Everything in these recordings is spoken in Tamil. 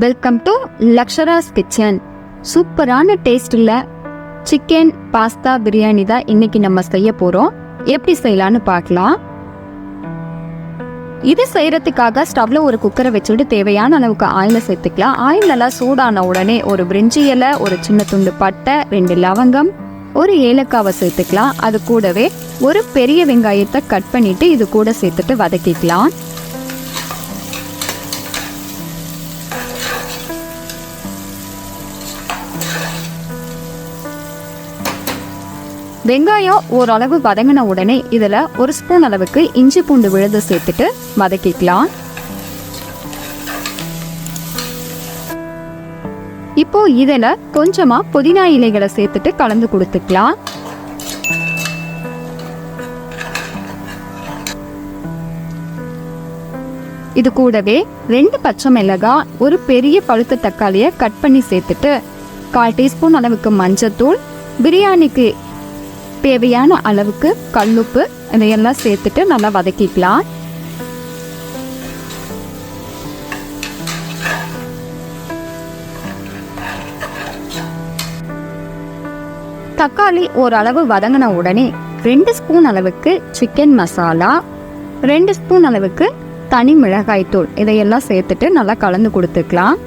Welcome to லக்ஷராஸ் kitchen. சூப்பரான டேஸ்டில் சிக்கன் பாஸ்தா பிரியாணி தான் இன்னைக்கு நம்ம செய்ய போகிறோம். எப்படி செய்யலான்னு பார்க்கலாம். இது செய்கிறதுக்காக ஸ்டவ்வில் ஒரு குக்கரை வச்சுட்டு தேவையான அளவுக்கு ஆயிலை சேர்த்துக்கலாம். ஆயில் நல்லா சூடான உடனே ஒரு பிரிஞ்சி இலை, ஒரு சின்ன துண்டு பட்டை, 2 லவங்கம், ஒரு ஏலக்காவை சேர்த்துக்கலாம். அது கூடவே ஒரு பெரிய வெங்காயத்தை கட் பண்ணிவிட்டு இது கூட சேர்த்துட்டு வதக்கிக்கலாம். வெங்காயம் ஓரளவு வதங்கின உடனே இதில் 1 ஸ்பூன் அளவுக்கு இஞ்சி பூண்டு விழுது சேர்த்துட்டு வதக்கிக்கலாம். இப்போ இதில் கொஞ்சமா புதினா இலைகளை சேர்த்துட்டு கலந்து கொடுத்துக்கலாம். இது கூடவே 2 பச்சை மிளகாய், ஒரு பெரிய பழுத்த தக்காளியை கட் பண்ணி சேர்த்துட்டு 1/4 டீஸ்பூன் அளவுக்கு மஞ்சத்தூள், பிரியாணிக்கு தேவையான அளவுக்கு கல்லுப்பு இதையெல்லாம் சேர்த்துட்டு நல்லா வதக்கிக்கலாம். தக்காளி ஓரளவு வதங்கின உடனே 2 ஸ்பூன் அளவுக்கு சிக்கன் மசாலா, 2 ஸ்பூன் அளவுக்கு தனி மிளகாய் தூள் இதையெல்லாம் சேர்த்துட்டு நல்லா கலந்து கொடுத்துக்கலாம்.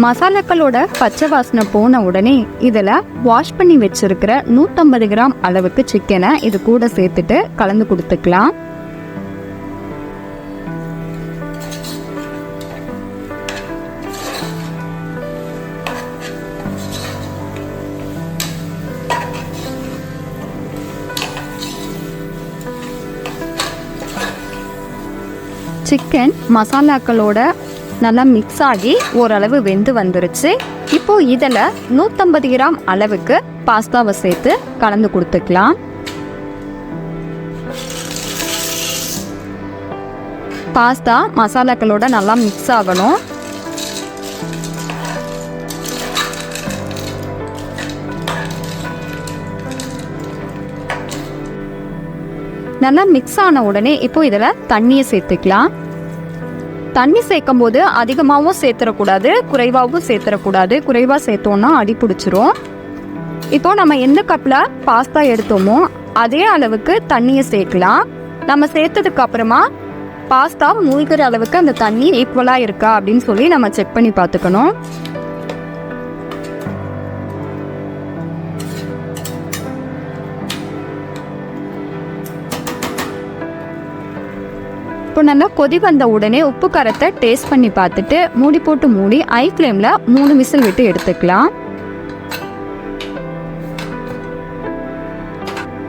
மசாலாக்களோட பச்சை வாசனை போன உடனே இதில் வாஷ் பண்ணி வச்சிருக்கிற 150 கிராம் அளவுக்கு சிக்கனை இது கூட சேர்த்துட்டு கலந்து கொடுத்துக்கலாம். சிக்கன் மசாலாக்களோட நல்லா மிக்ஸ் ஆகி ஓரளவு வெந்து வந்துருச்சு. இப்போ இதில் 150 கிராம் அளவுக்கு பாஸ்தாவை சேர்த்து கலந்து கொடுத்துக்கலாம். பாஸ்தா மசாலாக்களோட நல்லா மிக்ஸ் ஆகணும். நல்லா மிக்ஸ் ஆன உடனே இப்போ இதில் தண்ணியை சேர்த்துக்கலாம். தண்ணி சேர்க்கும் போது அதிகமாகவும் சேர்த்துடக்கூடாது, குறைவாகவும் சேர்த்துடக்கூடாது. குறைவாக சேர்த்தோன்னா அடி பிடிச்சிரும். இப்போ நம்ம எந்த கப்பில் பாஸ்தா எடுத்தோமோ அதே அளவுக்கு தண்ணியை சேர்க்கலாம். நம்ம சேர்த்ததுக்கு அப்புறமா பாஸ்தா மூழ்கிற அளவுக்கு அந்த தண்ணி ஈக்குவலாக இருக்கா அப்படின்னு சொல்லி நம்ம செக் பண்ணி பார்த்துக்கணும். இப்போ நல்லா கொதி வந்த உடனே உப்பு காரத்தை டேஸ்ட் பண்ணி பார்த்துட்டு மூடி போட்டு மூடி ஹை ஃப்ளேமில் 3 விசில் விட்டு எடுத்துக்கலாம்.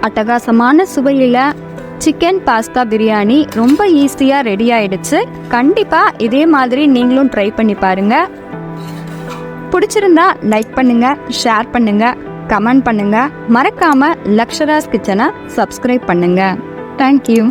அட்டகாசமான சுவையில் சிக்கன் பாஸ்தா பிரியாணி ரொம்ப ஈஸியாக ரெடி ஆயிடுச்சு. கண்டிப்பாக இதே மாதிரி நீங்களும் ட்ரை பண்ணி பாருங்க. பிடிச்சிருந்தா லைக் பண்ணுங்க, ஷேர் பண்ணுங்க, கமெண்ட் பண்ணுங்க. மறக்காம லக்ஷராஸ் கிச்சனை சப்ஸ்கிரைப் பண்ணுங்க. தேங்க்யூ.